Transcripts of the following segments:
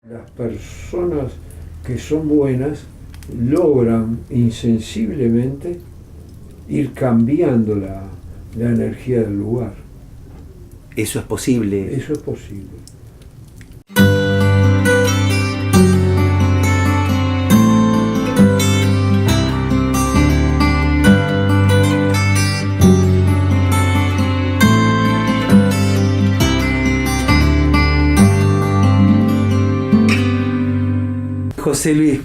Las personas que son buenas logran insensiblemente ir cambiando la energía del lugar. Eso es posible. Eso es posible. José Luis,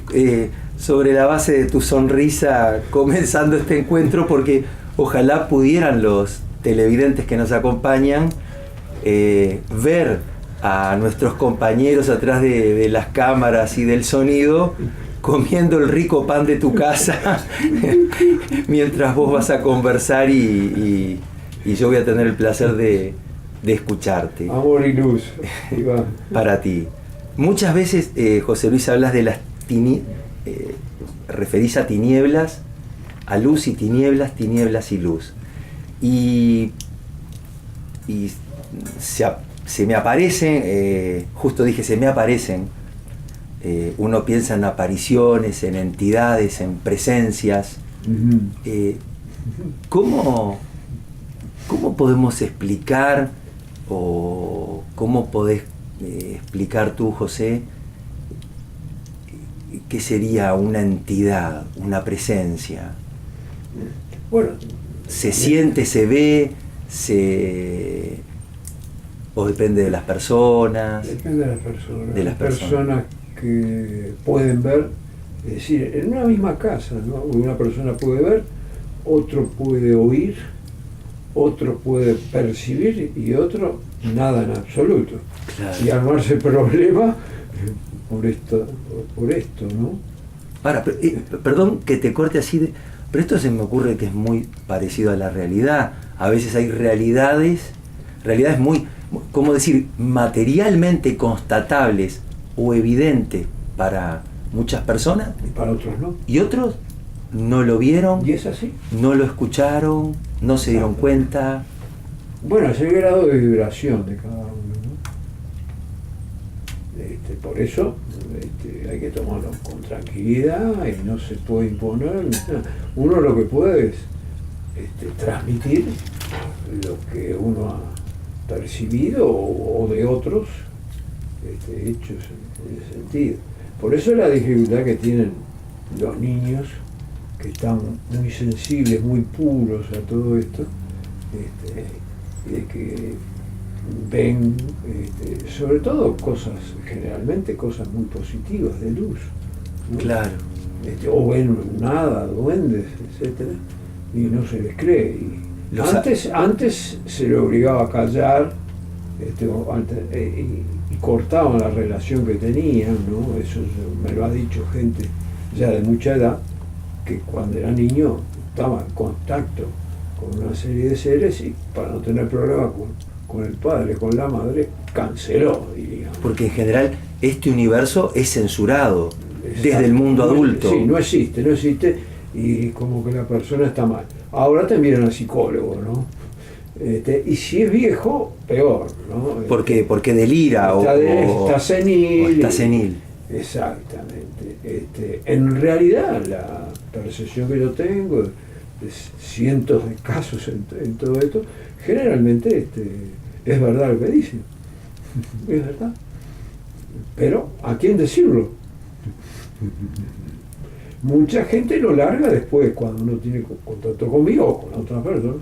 sobre la base de tu sonrisa, comenzando este encuentro, porque ojalá pudieran los televidentes que nos acompañan ver a nuestros compañeros atrás de las cámaras y del sonido comiendo el rico pan de tu casa mientras vos vas a conversar y yo voy a tener el placer de escucharte. Amor y luz, Iván. Para ti. Muchas veces, José Luis, hablas de las referís a tinieblas, a luz y tinieblas, tinieblas y luz. Y se me aparecen, justo dije, se me aparecen, uno piensa en apariciones, en entidades, en presencias. ¿Cómo podemos explicar o cómo podés explicar tú, José, qué sería una entidad, una presencia? Bueno, ¿se siente, se ve, o depende de las personas? Depende de las personas. De las personas que pueden ver, es decir, en una misma casa, ¿no? Una persona puede ver, otro puede oír, otro puede percibir y otro nada en absoluto. Claro. Y armarse problema por esto, ¿no? Ahora, perdón que te corte así, pero esto se me ocurre que es muy parecido a la realidad. A veces hay realidades muy, ¿cómo decir?, materialmente constatables o evidentes para muchas personas. Y para otros no. Y otros no lo vieron, Y es así. no lo escucharon, no se dieron cuenta. Bueno, es el grado de vibración de cada uno, ¿no? Por eso hay que tomarlo con tranquilidad y no se puede imponer. Uno lo que puede es transmitir lo que uno ha percibido o de otros hechos en ese sentido. Por eso la dificultad que tienen los niños, que están muy sensibles, muy puros a todo esto, y de que ven sobre todo generalmente cosas muy positivas de luz, ¿no? Claro. O ven nada, duendes, etcétera, y no se les cree. Y antes se le obligaba a callar, y cortaban la relación que tenían, ¿no? Eso me lo ha dicho gente ya de mucha edad, que cuando era niño estaba en contacto con una serie de seres y para no tener problema con el padre, con la madre, canceló, digamos. Porque en general este universo es censurado. Exacto. Desde el mundo adulto. Sí, no existe y como que la persona está mal. Ahora te miran al psicólogo, ¿no? Y si es viejo, peor, ¿no? Porque delira está senil. O está senil. Exactamente. En realidad, la percepción que yo tengo de cientos de casos en todo esto, generalmente es verdad lo que dicen. Es verdad. Pero, ¿a quién decirlo? Mucha gente lo larga después, cuando uno tiene contacto conmigo o con otra persona,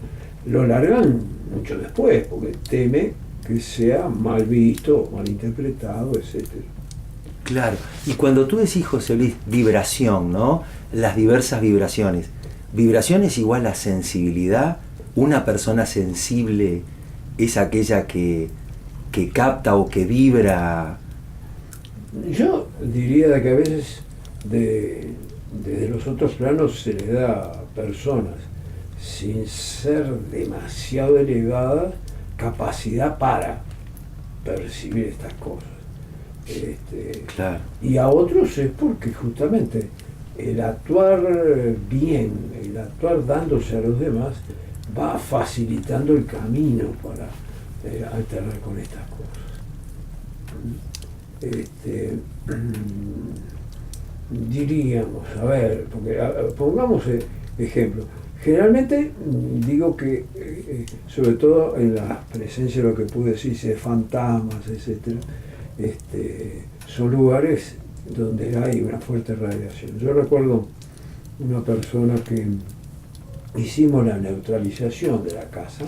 lo largan mucho después, porque teme que sea mal visto, mal interpretado, etc. Claro. Y cuando tú decís, José Luis, vibración, ¿no? Las diversas vibraciones. ¿Vibración es igual a sensibilidad? ¿Una persona sensible es aquella que capta o que vibra? Yo diría que a veces desde los otros planos se le da a personas sin ser demasiado elevadas capacidad para percibir estas cosas. Claro. Y a otros es porque justamente el actuar bien, el actuar dándose a los demás, va facilitando el camino para alternar con estas cosas. diríamos, a ver, porque pongamos ejemplo. Generalmente digo que, sobre todo en la presencia de lo que pude decir, de fantasmas, etcétera, son lugares donde hay una fuerte radiación. Yo recuerdo una persona que hicimos la neutralización de la casa,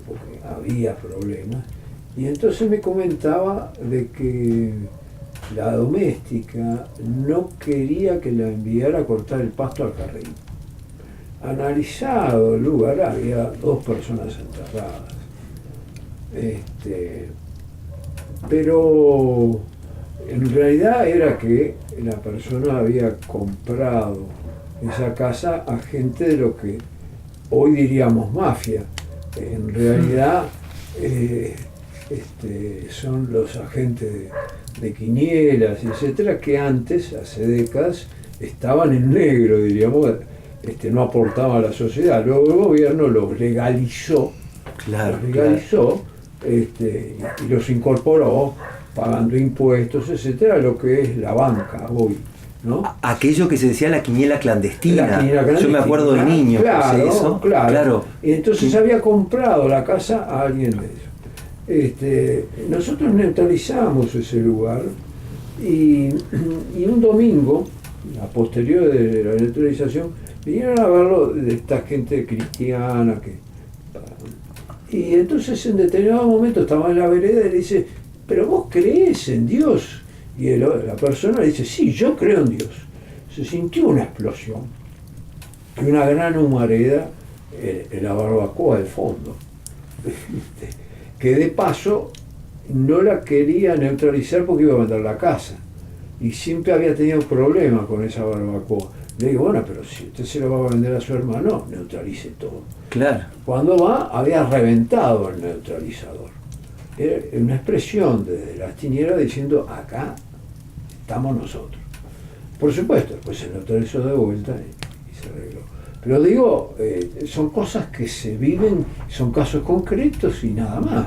porque había problemas, y entonces me comentaba de que la doméstica no quería que la enviara a cortar el pasto al jardín. Analizado el lugar, había 2 personas enterradas. Pero en realidad era que la persona había comprado esa casa a gente de lo que hoy diríamos mafia. En realidad son los agentes de quinielas, etcétera, que antes, hace décadas, estaban en negro, diríamos, no aportaban a la sociedad. Luego el gobierno los legalizó, claro, y los incorporó pagando impuestos, etcétera, lo que es la banca hoy, ¿no? Aquello que se decía la quiniela clandestina. La quiniela clandestina. Yo me acuerdo de niño, claro, ¿sí eso? Claro. Y entonces había comprado la casa a alguien de ellos. Nosotros neutralizamos ese lugar y un domingo, a posterior de la neutralización, vinieron a verlo de esta gente cristiana y entonces en determinado momento estaba en la vereda y le dice, ¿pero vos creés en Dios? Y la persona le dice, sí, yo creo en Dios. Se sintió una explosión y una gran humareda en la barbacoa del fondo, que de paso no la quería neutralizar porque iba a vender la casa y siempre había tenido problemas con esa barbacoa. Le digo, bueno, pero si usted se lo va a vender a su hermano, neutralice todo. Claro. Cuando había reventado el neutralizador. Era una expresión desde las tinieblas diciendo, acá estamos nosotros. Por supuesto, después se neutralizó de vuelta y se arregló. Pero digo, son cosas que se viven, son casos concretos y nada más.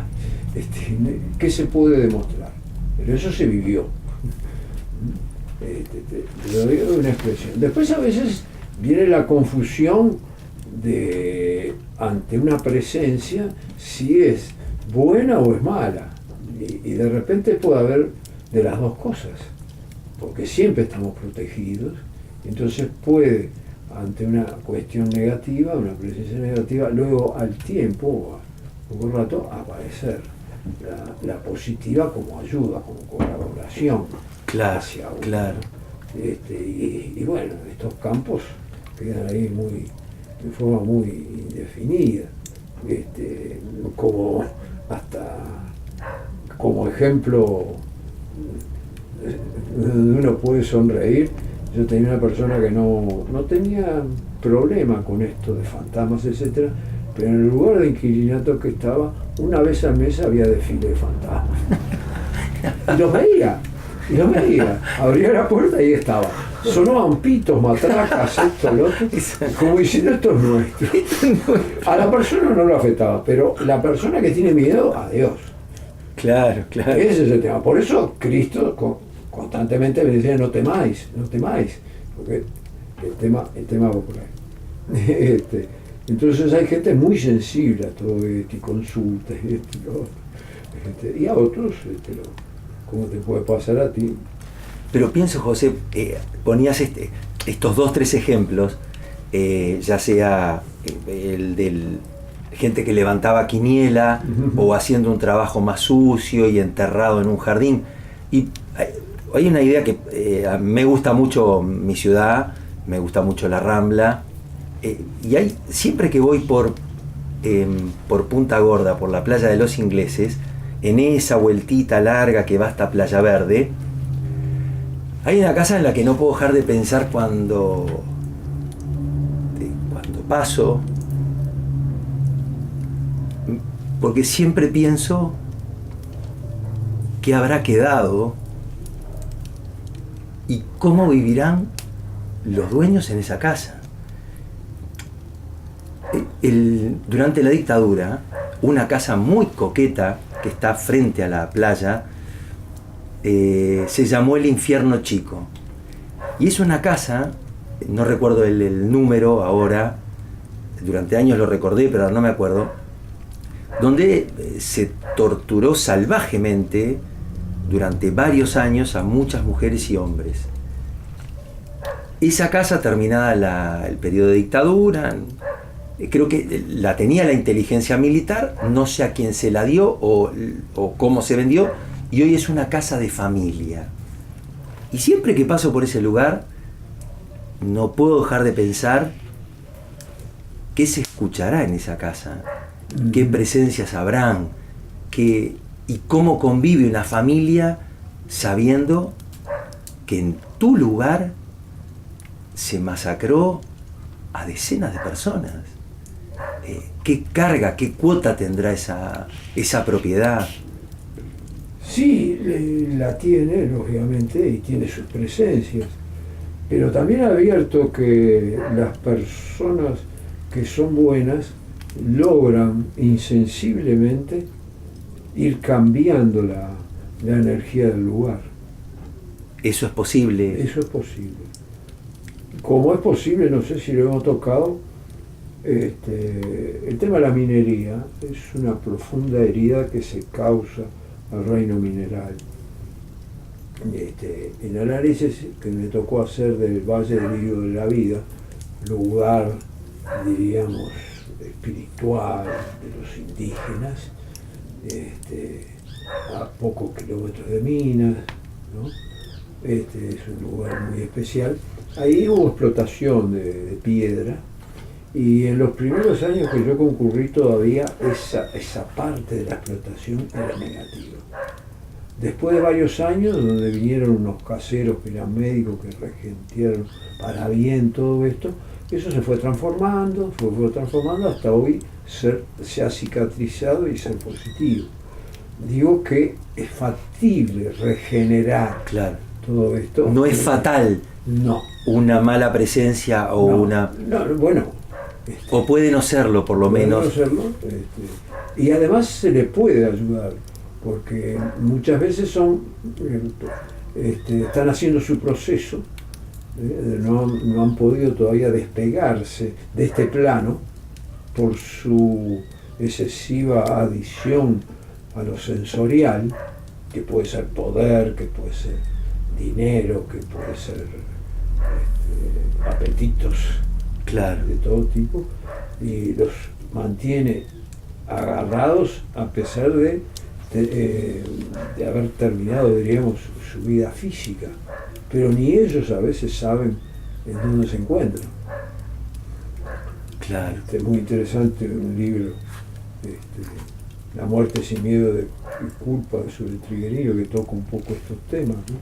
¿Qué se puede demostrar? Pero eso se vivió. Te lo digo de una expresión. Después a veces viene la confusión ante una presencia si es buena o es mala. Y de repente puede haber de las dos cosas, porque siempre estamos protegidos. Entonces puede, ante una cuestión negativa, una presencia negativa, luego al tiempo o a poco rato aparecer la positiva como ayuda, como colaboración. Claro, claro. Y bueno, estos campos quedan ahí de forma muy indefinida. Como ejemplo donde uno puede sonreír, yo tenía una persona que no tenía problema con esto de fantasmas, etcétera, pero en el lugar de inquilinato que estaba, una vez al mes había desfile de fantasmas. Y los veía, abría la puerta y ahí estaba. Sonaban pitos, matracas, esto, lo otro, como diciendo, esto es nuestro. A la persona no lo afectaba, pero la persona que tiene miedo, a Dios. Claro, claro. Ese es el tema. Por eso Cristo constantemente me decía, no temáis, porque el tema va por ahí. Entonces hay gente muy sensible a todo esto y consulta y a otros, como te puede pasar a ti. Pero pienso, José, ponías estos 2-3 ejemplos, ya sea el del gente que levantaba quiniela o haciendo un trabajo más sucio y enterrado en un jardín. Y hay una idea que me gusta mucho mi ciudad, me gusta mucho la Rambla, y siempre que voy por Punta Gorda, por la playa de los Ingleses, en esa vueltita larga que va hasta Playa Verde, hay una casa en la que no puedo dejar de pensar cuando paso, porque siempre pienso qué habrá quedado y cómo vivirán los dueños en esa casa. Durante la dictadura, una casa muy coqueta que está frente a la playa se llamó El Infierno Chico. Y es una casa, no recuerdo el número ahora, durante años lo recordé, pero no me acuerdo, donde se torturó salvajemente durante varios años a muchas mujeres y hombres. Esa casa, terminada el periodo de dictadura, creo que la tenía la inteligencia militar, no sé a quién se la dio o cómo se vendió, y hoy es una casa de familia. Y siempre que paso por ese lugar, no puedo dejar de pensar qué se escuchará en esa casa, qué presencias habrán, y cómo convive una familia sabiendo que en tu lugar se masacró a decenas de personas. ¿Qué carga, qué cuota tendrá esa propiedad? Sí, la tiene, lógicamente, y tiene sus presencias, pero también ha abierto que las personas que son buenas logran insensiblemente ir cambiando la energía del lugar. Eso es posible. Eso es posible. Como es posible, no sé si lo hemos tocado, el tema de la minería es una profunda herida que se causa al reino mineral. El análisis que me tocó hacer del Valle del Hilo de la Vida, lugar, diríamos, espiritual de los indígenas, a pocos kilómetros de minas, ¿no? Es un lugar muy especial. Ahí hubo explotación de piedra, y en los primeros años que yo concurrí todavía esa parte de la explotación era negativa. Después de varios años, donde vinieron unos caseros que eran médicos que regentearon para bien todo esto, eso se fue transformando hasta hoy se ha cicatrizado y ser positivo. Digo que es factible regenerar, claro, todo esto. No es fatal. No. Una mala presencia o No, bueno. O puede no serlo, por lo menos. No serlo, y además se le puede ayudar, porque muchas veces están haciendo su proceso, no han podido todavía despegarse de este plano por su excesiva adición a lo sensorial, que puede ser poder, que puede ser dinero, que puede ser apetitos, claro, de todo tipo, y los mantiene agarrados a pesar de haber terminado, diríamos, su vida física, pero ni ellos a veces saben en dónde se encuentran. Claro. Es muy interesante un libro, La muerte sin miedo y culpa, sobre Triguerillo, que toca un poco estos temas, ¿no?